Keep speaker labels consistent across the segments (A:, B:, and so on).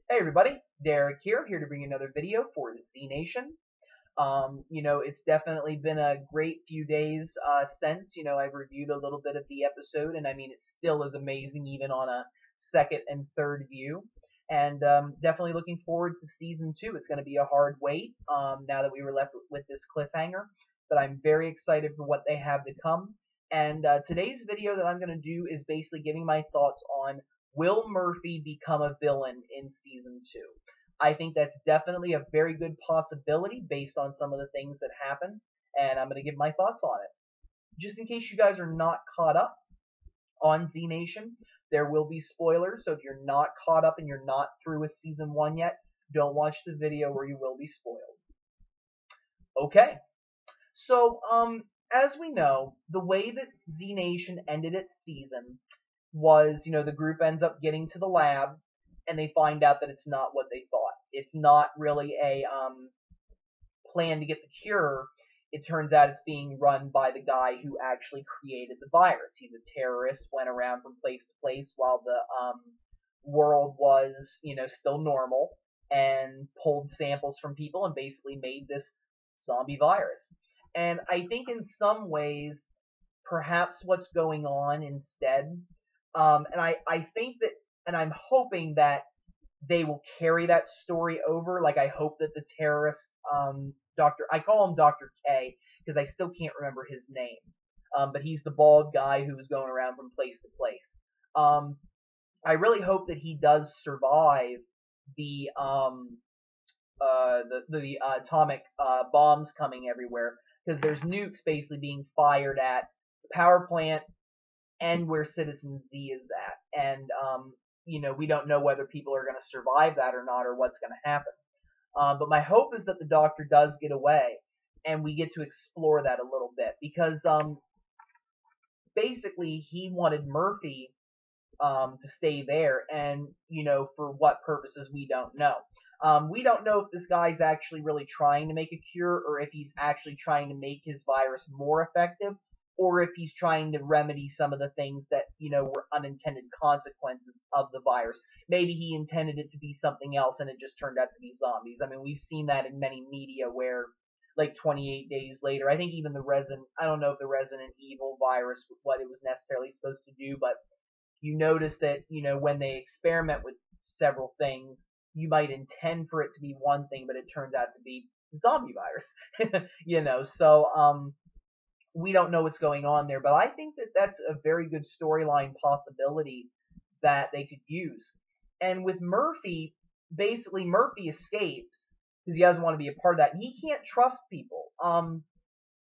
A: Hey everybody, Derek here to bring you another video for Z Nation. It's definitely been a great few days since, I've reviewed a little bit of the episode, and I mean, it still is amazing even on a second and third view. And definitely looking forward to season two. It's going to be a hard wait now that we were left with this cliffhanger, but I'm very excited for what they have to come. And today's video that I'm going to do is basically giving my thoughts on will Murphy become a villain in season two? I think that's definitely a very good possibility based on some of the things that happen, and I'm going to give my thoughts on it. Just in case you guys are not caught up on Z Nation, there will be spoilers, so if you're not caught up and you're not through with season one yet, don't watch the video or you will be spoiled. Okay, so as we know, the way that Z Nation ended its season was, the group ends up getting to the lab and they find out that it's not what they thought. It's not really a plan to get the cure. It turns out it's being run by the guy who actually created the virus. He's a terrorist, went around from place to place while the world was, still normal, and pulled samples from people and basically made this zombie virus. And I think in some ways, perhaps what's going on instead, and I think that, and I'm hoping that they will carry that story over. Like, I hope that the terrorist, I call him Dr. K because I still can't remember his name. But he's the bald guy who was going around from place to place. I really hope that he does survive the atomic bombs coming everywhere, because there's nukes basically being fired at the power plant and where Citizen Z is at, and we don't know whether people are going to survive that or not, or what's going to happen. But my hope is that the Doctor does get away, and we get to explore that a little bit, because basically he wanted Murphy to stay there, and for what purposes we don't know. We don't know if this guy's actually really trying to make a cure, or if he's actually trying to make his virus more effective, or if he's trying to remedy some of the things that, were unintended consequences of the virus. Maybe he intended it to be something else and it just turned out to be zombies. I mean, we've seen that in many media where, like 28 days later, I think even I don't know if the Resident Evil virus, what it was necessarily supposed to do, but you notice that, when they experiment with several things, you might intend for it to be one thing, but it turns out to be zombie virus. So, we don't know what's going on there, but I think that that's a very good storyline possibility that they could use. And with Murphy, basically Murphy escapes because he doesn't want to be a part of that. And he can't trust people.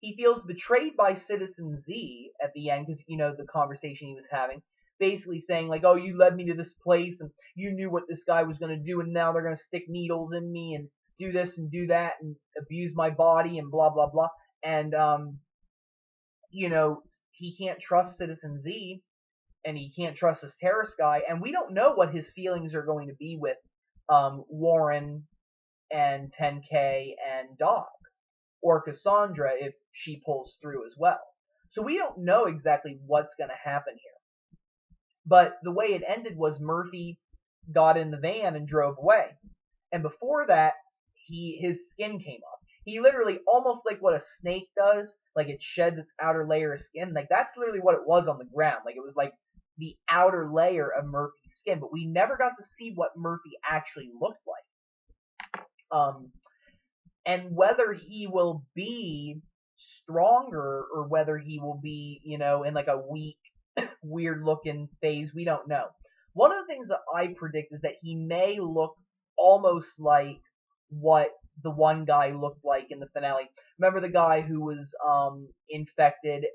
A: He feels betrayed by Citizen Z at the end because, the conversation he was having, basically saying like, oh, you led me to this place and you knew what this guy was going to do, and now they're going to stick needles in me and do this and do that and abuse my body and blah, blah, blah. And, he can't trust Citizen Z, and he can't trust this terrorist guy, and we don't know what his feelings are going to be with Warren and 10K and Doc, or Cassandra if she pulls through as well. So we don't know exactly what's going to happen here. But the way it ended was Murphy got in the van and drove away. And before that, his skin came off. He literally, almost like what a snake does, like it sheds its outer layer of skin, like that's literally what it was on the ground. Like it was like the outer layer of Murphy's skin, but we never got to see what Murphy actually looked like. And whether he will be stronger or whether he will be, in like a weak, weird looking phase, we don't know. One of the things that I predict is that he may look almost like what the one guy looked like in the finale. Remember the guy who was infected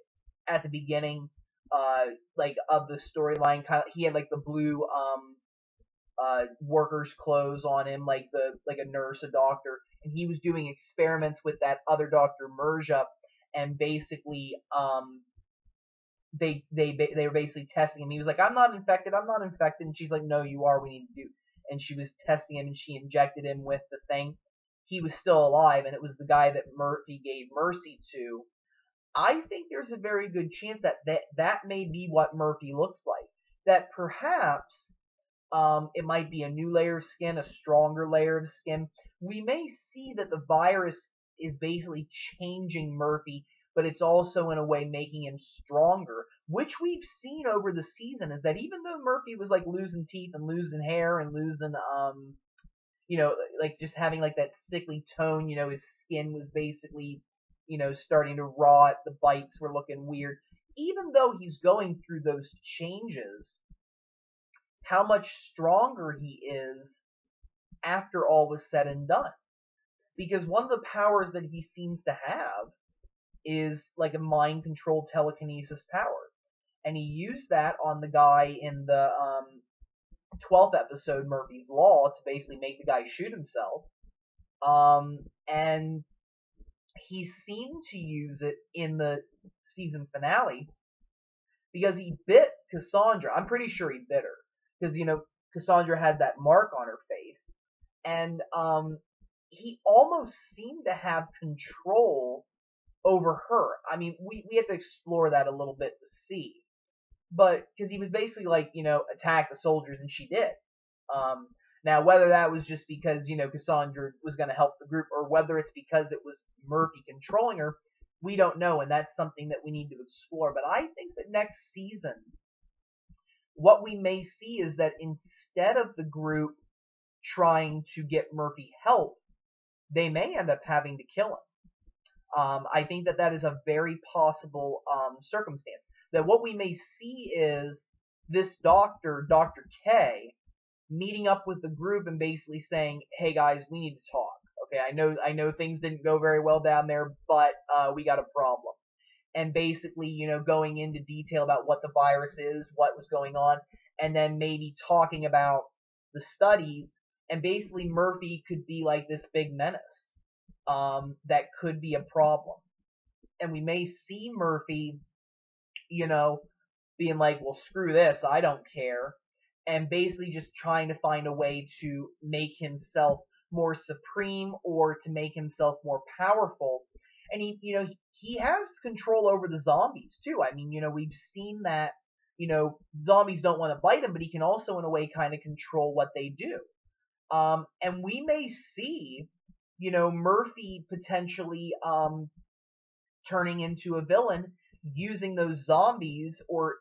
A: at the beginning, like of the storyline? Kind of, he had like the blue workers' clothes on him, like a nurse, a doctor, and he was doing experiments with that other Dr. Merja, and basically they were basically testing him. He was like, I'm not infected, and she's like, no, you are, we need to do. And she was testing him, and she injected him with the thing. He was still alive, and it was the guy that Murphy gave mercy to. I think there's a very good chance that may be what Murphy looks like. That perhaps It might be a new layer of skin, a stronger layer of skin. We may see that the virus is basically changing Murphy, but it's also in a way making him stronger, which we've seen over the season. Is that even though Murphy was like losing teeth and losing hair and losing like just having like that sickly tone, his skin was basically, starting to rot, the bites were looking weird. Even though he's going through those changes, how much stronger he is after all was said and done. Because one of the powers that he seems to have is like a mind controlled telekinesis power. And he used that on the guy in the 12th episode, Murphy's Law, to basically make the guy shoot himself. And he seemed to use it in the season finale because he bit Cassandra. I'm pretty sure he bit her because, Cassandra had that mark on her face. And he almost seemed to have control over her. I mean, we have to explore that a little bit to see. But, because he was basically like, attack the soldiers, and she did. Now, whether that was just because, Cassandra was going to help the group, or whether it's because it was Murphy controlling her, we don't know, and that's something that we need to explore. But I think that next season, what we may see is that instead of the group trying to get Murphy help, they may end up having to kill him. I think that is a very possible circumstance. That what we may see is this doctor, Dr. K, meeting up with the group and basically saying, "Hey guys, we need to talk. Okay, I know things didn't go very well down there, but we got a problem." And basically, going into detail about what the virus is, what was going on, and then maybe talking about the studies, and basically Murphy could be like this big menace that could be a problem. And we may see Murphy, being like, "Well, screw this, I don't care," and basically just trying to find a way to make himself more supreme or to make himself more powerful. And he has control over the zombies too. I mean, we've seen that, zombies don't want to bite him, but he can also in a way kind of control what they do. And we may see, Murphy potentially turning into a villain, using those zombies or,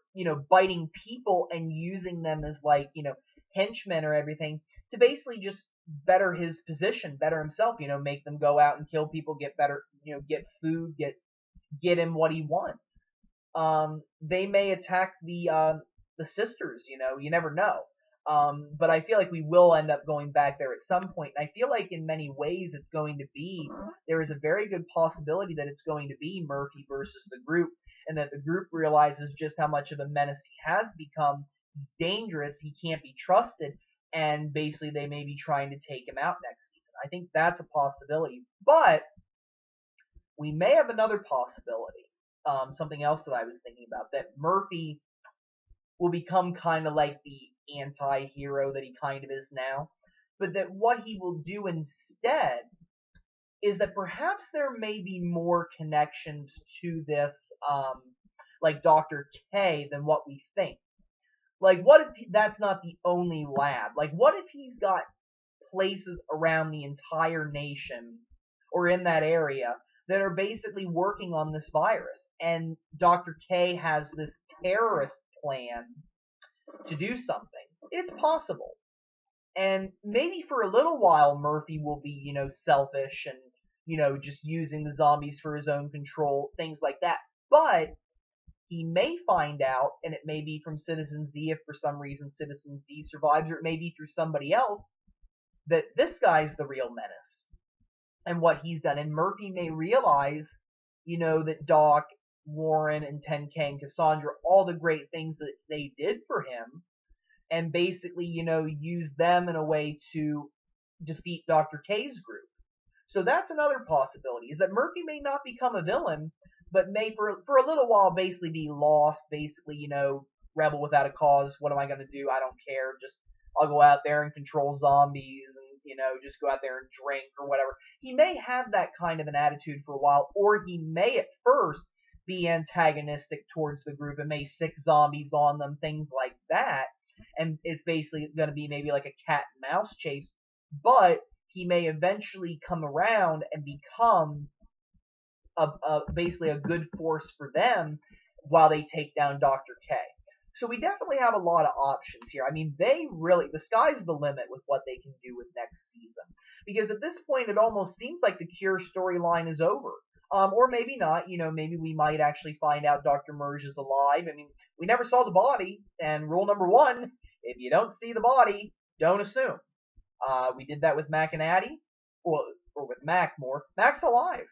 A: biting people and using them as like, henchmen or everything to basically just better his position, better himself, make them go out and kill people, get better, get food, get him what he wants. They may attack the sisters, you never know. But I feel like we will end up going back there at some point. And I feel like in many ways it's going to be, there is a very good possibility that it's going to be Murphy versus the group, and that the group realizes just how much of a menace he has become. He's dangerous, he can't be trusted, and basically they may be trying to take him out next season. I think that's a possibility. But we may have another possibility, something else that I was thinking about, that Murphy will become kind of like the anti-hero that he kind of is now, but that what he will do instead is that perhaps there may be more connections to this, like Dr. K, than what we think. Like, what if that's not the only lab? Like, what if he's got places around the entire nation, or in that area, that are basically working on this virus, and Dr. K has this terrorist plan to do something? It's possible. And maybe for a little while Murphy will be, selfish and, just using the zombies for his own control, things like that. But he may find out, and it may be from Citizen Z if for some reason Citizen Z survives, or it may be through somebody else, that this guy's the real menace and what he's done. And Murphy may realize, that Doc, Warren, and 10K and Cassandra, all the great things that they did for him, and basically, use them in a way to defeat Dr. K's group. So that's another possibility, is that Murphy may not become a villain, but may for a little while basically be lost, basically, rebel without a cause. What am I going to do? I don't care. I'll go out there and control zombies and, just go out there and drink or whatever. He may have that kind of an attitude for a while, or he may at first be antagonistic towards the group and may sick zombies on them, things like that. and it's basically going to be maybe like a cat and mouse chase, but he may eventually come around and become basically a good force for them while they take down Dr. K. So we definitely have a lot of options here. I mean, the sky's the limit with what they can do with next season. Because at this point, it almost seems like the Cure storyline is over. Or maybe not. Maybe we might actually find out Dr. Merge is alive. I mean, we never saw the body. And rule number 1, if you don't see the body, don't assume. We did that with Mac and Addie. Well, or with Mac more. Mac's alive.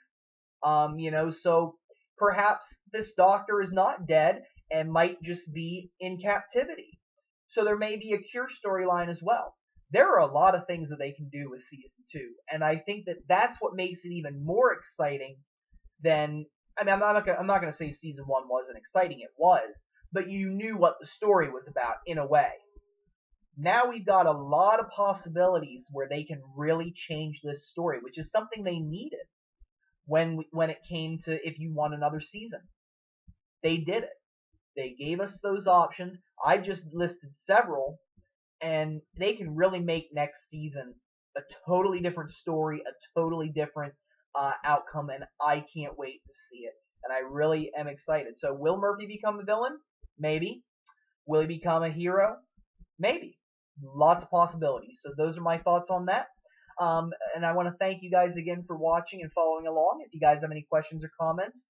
A: So perhaps this doctor is not dead and might just be in captivity. So there may be a Cure storyline as well. There are a lot of things that they can do with season 2, and I think that that's what makes it even more exciting than. I mean, I'm not going to say season 1 wasn't exciting. It was, but you knew what the story was about in a way. Now we've got a lot of possibilities where they can really change this story, which is something they needed when it came to if you want another season. They did it. They gave us those options. I just listed several, and they can really make next season a totally different story, a totally different outcome, and I can't wait to see it. And I really am excited. So will Murphy become the villain? Maybe. Will he become a hero? Maybe. Lots of possibilities. So those are my thoughts on that. And I want to thank you guys again for watching and following along. If you guys have any questions or comments,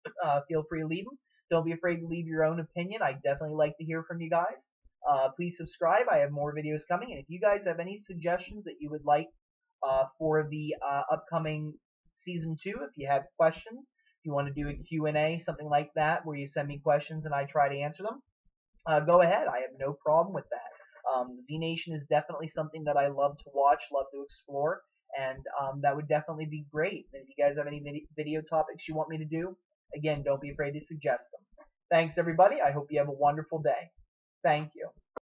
A: feel free to leave them. Don't be afraid to leave your own opinion. I definitely like to hear from you guys. Please subscribe. I have more videos coming. And if you guys have any suggestions that you would like for the upcoming Season 2, if you have questions, if you want to do a Q&A, something like that, where you send me questions and I try to answer them, go ahead. I have no problem with that. Z Nation is definitely something that I love to watch, love to explore, and that would definitely be great. And if you guys have any video topics you want me to do, again, don't be afraid to suggest them. Thanks, everybody. I hope you have a wonderful day. Thank you.